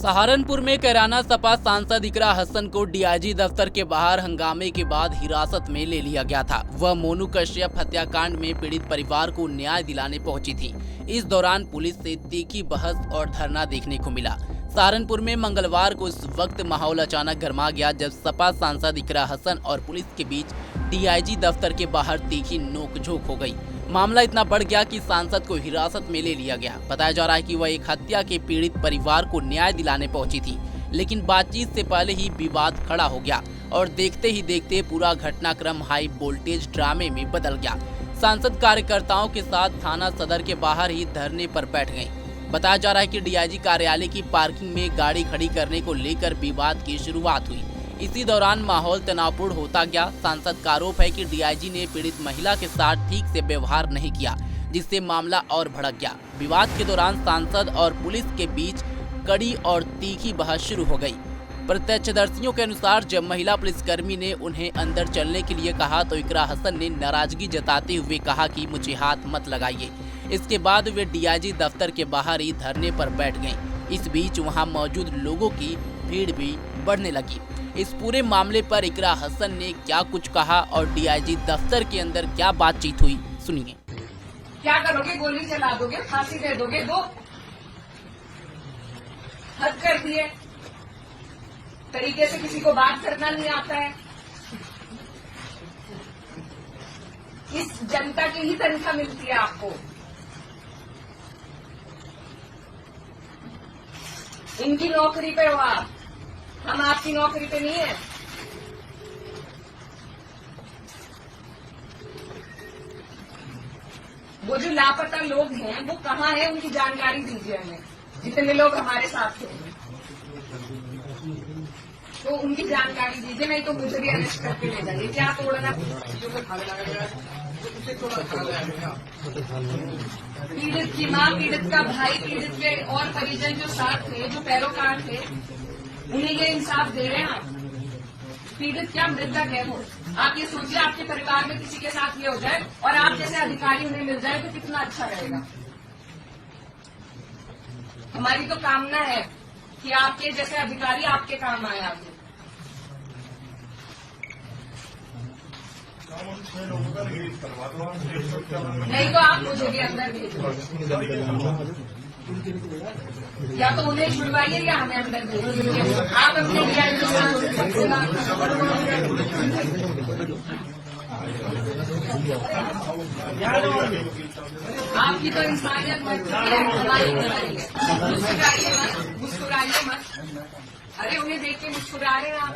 सहारनपुर में कैराना सपा सांसद इकरा हसन को डीआईजी दफ्तर के बाहर हंगामे के बाद हिरासत में ले लिया गया था। वह मोनू कश्यप हत्याकांड में पीड़ित परिवार को न्याय दिलाने पहुंची थी। इस दौरान पुलिस से तीखी बहस और धरना देखने को मिला। सहारनपुर में मंगलवार को इस वक्त माहौल अचानक गर्मा गया जब सपा सांसद इकरा हसन और पुलिस के बीच डीआईजी दफ्तर के बाहर तीखी नोकझोंक हो गई। मामला इतना बढ़ गया कि सांसद को हिरासत में ले लिया गया। बताया जा रहा है कि वह एक हत्या के पीड़ित परिवार को न्याय दिलाने पहुंची थी, लेकिन बातचीत से पहले ही विवाद खड़ा हो गया और देखते ही देखते पूरा घटनाक्रम हाई वोल्टेज ड्रामे में बदल गया। सांसद कार्यकर्ताओं के साथ थाना सदर के बाहर ही धरने पर बैठ गए। बताया जा रहा है कि डीआईजी कार्यालय की पार्किंग में गाड़ी खड़ी करने को लेकर विवाद की शुरुआत हुई। इसी दौरान माहौल तनावपूर्ण होता गया। सांसद का आरोप है कि डीआईजी ने पीड़ित महिला के साथ ठीक से व्यवहार नहीं किया, जिससे मामला और भड़क गया। विवाद के दौरान सांसद और पुलिस के बीच कड़ी और तीखी बहस शुरू हो गई। प्रत्यक्षदर्शियों के अनुसार जब महिला पुलिसकर्मी ने उन्हें अंदर चलने के लिए कहा तो इकरा हसन ने नाराजगी जताते हुए कहा कि मुझे हाथ मत लगाइए। इसके बाद वे डीआईजी दफ्तर के बाहर ही धरने पर बैठ गईं। इस बीच वहां मौजूद लोगों की भीड़ भी बढ़ने लगी। इस पूरे मामले पर इकरा हसन ने क्या कुछ कहा और डीआईजी दफ्तर के अंदर क्या बातचीत हुई, सुनिए। क्या करोगे? गोली चला दोगे? फांसी दे दोगे? दो हद कर दिए। तरीके से किसी को बात करना नहीं आता है। इस जनता की ही तनख्वाह मिलती है आपको। इनकी नौकरी पे हो आप, हम आपकी नौकरी पे नहीं है। वो जो लापता लोग हैं वो कहाँ हैं, उनकी जानकारी दीजिए हमें। जितने लोग हमारे साथ थे तो उनकी जानकारी दीजिए, नहीं तो मुझे भी अरेस्ट करके ले जाइए। क्या तोड़ना? पीड़ित की माँ, पीड़ित का भाई, पीड़ित के और परिजन जो साथ थे, जो पैरोकार थे, उन्हें ये इंसाफ दे रहे हैं आप। पीड़ित क्या मृतक है वो? आप ये सोचिए, आपके परिवार में किसी के साथ ये हो जाए और आप जैसे अधिकारी उन्हें मिल जाए तो कितना अच्छा रहेगा। हमारी तो कामना है कि आपके जैसे अधिकारी आपके काम आए आगे। नहीं तो आप मुझे भी अंदर भेजो, या तो उन्हें छुड़वाइए या हमें अंदर भेजिए। आप अपने आपकी तो इंसानियत मत है, हमारी मुस्कुराइए मत, मुस्कुराइए मत। अरे उन्हें देख के मुस्कुरा रहे हैं आप,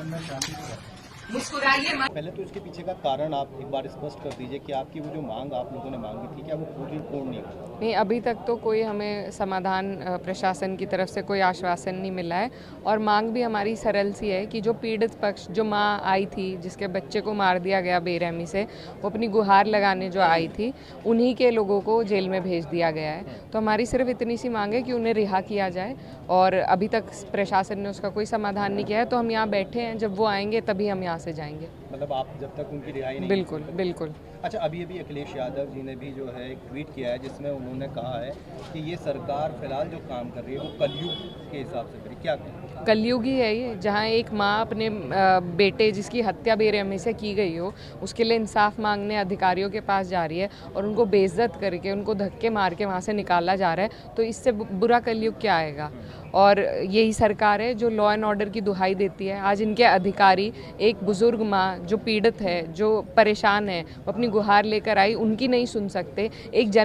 मुस्कुराइए मत। पहले तो इसके पीछे का कारण आप एक बार स्पष्ट कर दीजिए कि आपकी वो जो मांग आप लोगों ने मांगी थी, क्या वो पूर्ण नहीं? अभी तक तो कोई हमें समाधान प्रशासन की तरफ से कोई आश्वासन नहीं मिला है। और मांग भी हमारी सरल सी है कि जो पीड़ित पक्ष, जो माँ आई थी जिसके बच्चे को मार दिया गया बेरहमी से, वो अपनी गुहार लगाने जो आई थी, उन्हीं के लोगों को जेल में भेज दिया गया है। तो हमारी सिर्फ इतनी सी मांग है कि उन्हें रिहा किया जाए, और अभी तक प्रशासन ने उसका कोई समाधान नहीं किया है। तो हम यहाँ बैठे हैं, जब वो आएंगे तभी हम यहाँ से जाएंगे। मतलब आप जब तक उनकी रिहाई नहीं? बिल्कुल बिल्कुल। अच्छा, अभी अखिलेश यादव जी ने भी जो है एक ट्वीट किया है जिसमें उन्होंने कहा है कि ये सरकार फिलहाल जो काम कर रही है वो कलयुग के हिसाब से करी। क्या कलयुग ही है ये, जहाँ एक माँ अपने बेटे जिसकी हत्या बेरहमी से की गई हो उसके लिए इंसाफ मांगने अधिकारियों के पास जा रही है और उनको बेइज्जत करके, उनको धक्के मार के वहाँ से निकाला जा रहा है। तो इससे बुरा कलयुग क्या आएगा? और यही सरकार है जो लॉ एंड ऑर्डर की दुहाई देती है। आज इनके अधिकारी, एक बुजुर्ग माँ जो पीड़ित है, जो परेशान है, वो अपनी गुहार लेकर आई, उनकी नहीं सुन सकते। एक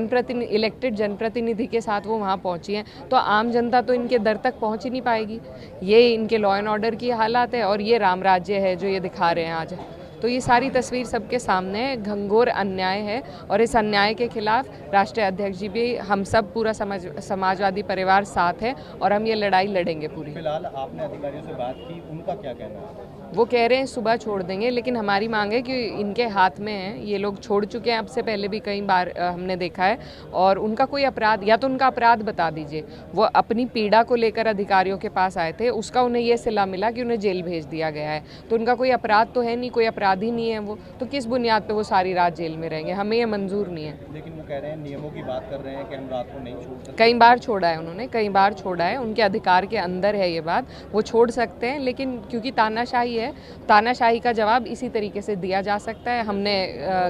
इलेक्टेड जनप्रतिनिधि के साथ वो वहाँ पहुँची हैं, तो आम जनता तो इनके दर तक पहुँच ही नहीं पाएगी। ये इनके लॉ एंड ऑर्डर की हालात है और ये राम राज्य है जो ये दिखा रहे हैं आज। तो ये सारी तस्वीर सबके सामने है, घंघोर अन्याय है, और इस अन्याय के खिलाफ राष्ट्रीय अध्यक्ष जी भी, हम सब पूरा समाजवादी परिवार साथ है और हम ये लड़ाई लड़ेंगे पूरी। फिलहाल आपने अधिकारियों से बात की, उनका क्या कहना है? वो कह रहे हैं सुबह छोड़ देंगे, लेकिन हमारी मांग है कि इनके हाथ में है, ये लोग छोड़ चुके हैं अब से पहले भी कई बार हमने देखा है, और उनका कोई अपराध, या तो उनका अपराध बता दीजिए। वो अपनी पीड़ा को लेकर अधिकारियों के पास आए थे, उसका उन्हें ये सिला मिला कि उन्हें जेल भेज दिया गया है, तो उनका कोई अपराध तो है नहीं, कोई अपराधी नहीं है वो, तो किस बुनियाद पर वो सारी रात जेल में रहेंगे? हमें ये मंजूर नहीं है। लेकिन वो कह रहे हैं, नियमों की बात कर रहे हैं कि हम रात को नहीं छोड़ सकते। कई बार छोड़ा है उन्होंने, कई बार छोड़ा है, उनके अधिकार के अंदर है ये बात, वो छोड़ सकते हैं, लेकिन क्योंकि तानाशाही है, तानाशाही का जवाब इसी तरीके से दिया जा सकता है। हमने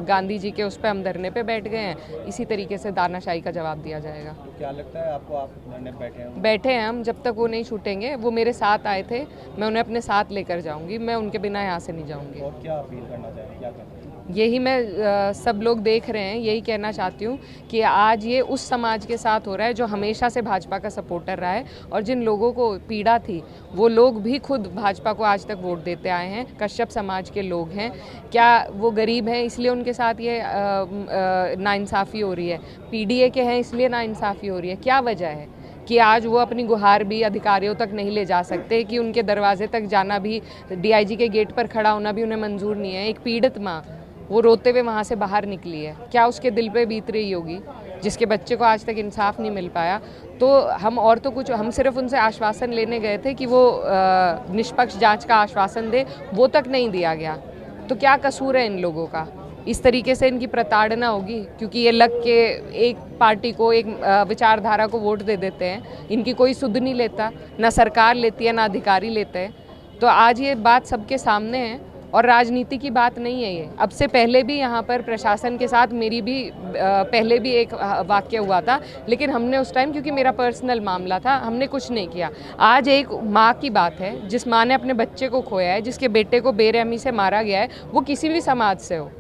गांधी जी के उस पर हम धरने पे बैठ गए हैं, इसी तरीके से तानाशाही का जवाब दिया जाएगा। तो क्या लगता है आपको, आप धरने बैठे हैं हम, जब तक वो नहीं छूटेंगे। वो मेरे साथ आए थे, मैं उन्हें अपने साथ लेकर जाऊंगी, मैं उनके बिना यहाँ से नहीं जाऊंगी। और क्या अपील करना चाहेंगे, क्या करना? यही मैं सब लोग देख रहे हैं, यही कहना चाहती हूँ कि आज ये उस समाज के साथ हो रहा है जो हमेशा से भाजपा का सपोर्टर रहा है, और जिन लोगों को पीड़ा थी वो लोग भी खुद भाजपा को आज तक वोट देते आए हैं, कश्यप समाज के लोग हैं। क्या वो गरीब हैं इसलिए उनके साथ ये नाइंसाफ़ी हो रही है? पीडीए के हैं इसलिए नाइंसाफ़ी हो रही है? क्या वजह है कि आज वो अपनी गुहार भी अधिकारियों तक नहीं ले जा सकते, कि उनके दरवाजे तक जाना भी, डीआईजी के गेट पर खड़ा होना भी उन्हें मंजूर नहीं है? एक पीड़ित माँ वो रोते हुए वहाँ से बाहर निकली है, क्या उसके दिल पे बीत रही होगी, जिसके बच्चे को आज तक इंसाफ नहीं मिल पाया? तो हम और तो कुछ, हम सिर्फ उनसे आश्वासन लेने गए थे कि वो निष्पक्ष जांच का आश्वासन दे, वो तक नहीं दिया गया। तो क्या कसूर है इन लोगों का? इस तरीके से इनकी प्रताड़ना होगी क्योंकि ये लग के एक पार्टी को, एक विचारधारा को वोट दे देते हैं। इनकी कोई सुध नहीं लेता, ना सरकार लेती है, ना अधिकारी लेते हैं। तो आज ये बात सबके सामने है, और राजनीति की बात नहीं है ये। अब से पहले भी यहाँ पर प्रशासन के साथ मेरी भी पहले भी एक वाक़या हुआ था, लेकिन हमने उस टाइम, क्योंकि मेरा पर्सनल मामला था, हमने कुछ नहीं किया। आज एक माँ की बात है, जिस माँ ने अपने बच्चे को खोया है, जिसके बेटे को बेरहमी से मारा गया है, वो किसी भी समाज से हो,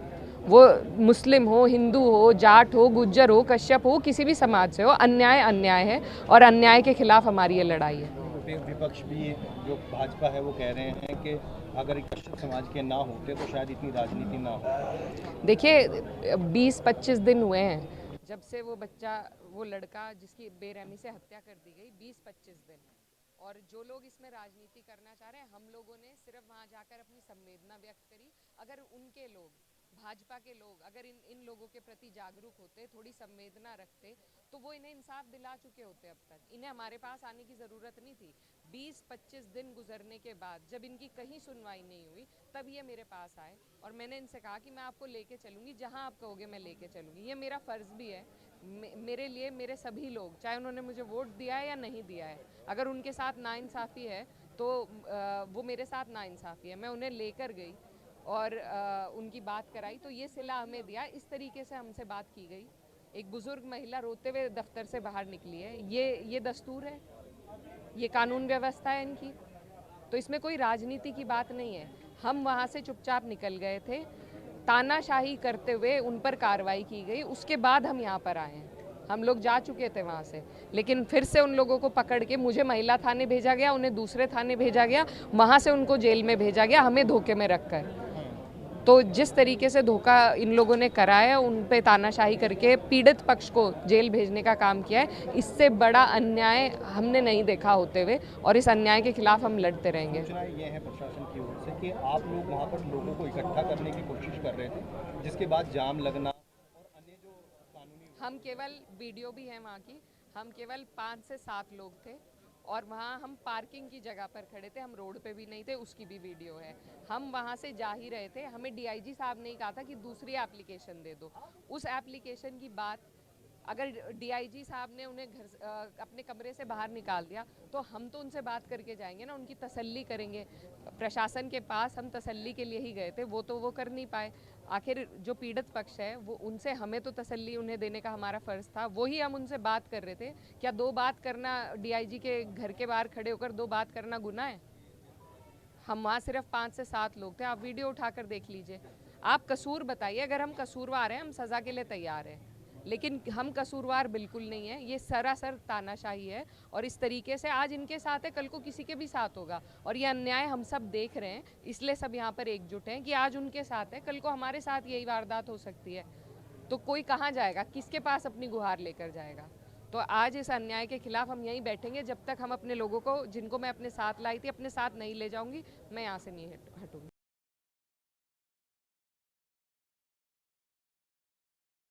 वो मुस्लिम हो, हिंदू हो, जाट हो, गुज्जर हो, कश्यप हो, किसी भी समाज से हो, अन्याय अन्याय है, और अन्याय के खिलाफ हमारी ये लड़ाई है। विपक्ष भी, जो भाजपा है, वो कह रहे हैं कि अगर कश्यप समाज के ना होते तो शायद इतनी राजनीति ना हो। देखिए 20-25 दिन हुए हैं जब से वो बच्चा, वो लड़का जिसकी बेरहमी से हत्या कर दी गई, 20-25 दिन, और जो लोग इसमें राजनीति करना चाह रहे हैं, हम लोगों ने सिर्फ वहाँ जाकर अपनी संवेदना व्यक्त करी। अगर उनके लोग, भाजपा के लोग, अगर इन लोगों के प्रति जागरूक होते, थोड़ी संवेदना रखते, तो वो इन्हें इंसाफ दिला चुके होते अब तक। इन्हें हमारे पास आने की ज़रूरत नहीं थी। 20-25 दिन गुजरने के बाद जब इनकी कहीं सुनवाई नहीं हुई, तब ये मेरे पास आए, और मैंने इनसे कहा कि मैं आपको लेके चलूँगी, जहाँ आप कहोगे मैं लेके चलूँगी। ये मेरा फ़र्ज़ भी है, मेरे लिए मेरे सभी लोग, चाहे उन्होंने मुझे वोट दिया है या नहीं दिया है, अगर उनके साथ नाइंसाफ़ी है तो वो मेरे साथ नाइंसाफ़ी है। मैं उन्हें लेकर गई और उनकी बात कराई, तो ये सिला हमें दिया। इस तरीके से हमसे बात की गई। एक बुजुर्ग महिला रोते हुए दफ्तर से बाहर निकली है, ये दस्तूर है, ये कानून व्यवस्था है इनकी। तो इसमें कोई राजनीति की बात नहीं है। हम वहाँ से चुपचाप निकल गए थे, तानाशाही करते हुए उन पर कार्रवाई की गई, उसके बाद हम यहाँ पर आए हैं। हम लोग जा चुके थे वहाँ से, लेकिन फिर से उन लोगों को पकड़ के मुझे महिला थाने भेजा गया, उन्हें दूसरे थाने भेजा गया, वहाँ से उनको जेल में भेजा गया, हमें धोखे में रखकर। तो जिस तरीके से धोखा इन लोगों ने कराया, उन पे तानाशाही करके पीड़ित पक्ष को जेल भेजने का काम किया है, इससे बड़ा अन्याय हमने नहीं देखा होते हुए, और इस अन्याय के खिलाफ हम लड़ते रहेंगे। सूचना ये है प्रशासन की ओर से कि आप लोग वहाँ पर लोगों को इकट्ठा करने की कोशिश कर रहे थे, जिसके बाद जाम लगना और अन्य जो कानूनी, हम केवल, वीडियो भी है वहाँ की, हम केवल 5 से 7 लोग थे, और वहाँ हम पार्किंग की जगह पर खड़े थे, हम रोड पे भी नहीं थे, उसकी भी वीडियो है। हम वहाँ से जा ही रहे थे, हमें डीआईजी साहब ने ही कहा था कि दूसरी एप्लीकेशन दे दो। उस एप्लीकेशन की बात, अगर डीआईजी साहब ने उन्हें अपने कमरे से बाहर निकाल दिया, तो हम तो उनसे बात करके जाएंगे ना, उनकी तसल्ली करेंगे। प्रशासन के पास हम तसल्ली के लिए ही गए थे, वो तो वो कर नहीं पाए। आखिर जो पीड़ित पक्ष है, वो उनसे, हमें तो तसल्ली उन्हें देने का हमारा फ़र्ज़ था, वही हम उनसे बात कर रहे थे। क्या 2 बात करना, डीआईजी के घर के बाहर खड़े होकर 2 बात करना गुनाह है? हम वहाँ सिर्फ 5 से 7 लोग थे, आप वीडियो उठाकर देख लीजिए। आप कसूर बताइए, अगर हम कसूरवार हैं, हम सज़ा के लिए तैयार हैं, लेकिन हम कसूरवार बिल्कुल नहीं है। ये सरासर तानाशाही है, और इस तरीके से आज इनके साथ है, कल को किसी के भी साथ होगा, और ये अन्याय हम सब देख रहे हैं, इसलिए सब यहाँ पर एकजुट हैं कि आज उनके साथ है, कल को हमारे साथ यही वारदात हो सकती है। तो कोई कहाँ जाएगा, किसके पास अपनी गुहार लेकर जाएगा? तो आज इस अन्याय के खिलाफ हम यहीं बैठेंगे जब तक हम अपने लोगों को, जिनको मैं अपने साथ लाई थी, अपने साथ नहीं ले जाऊंगी। मैं यहाँ से नहीं हटूंगी।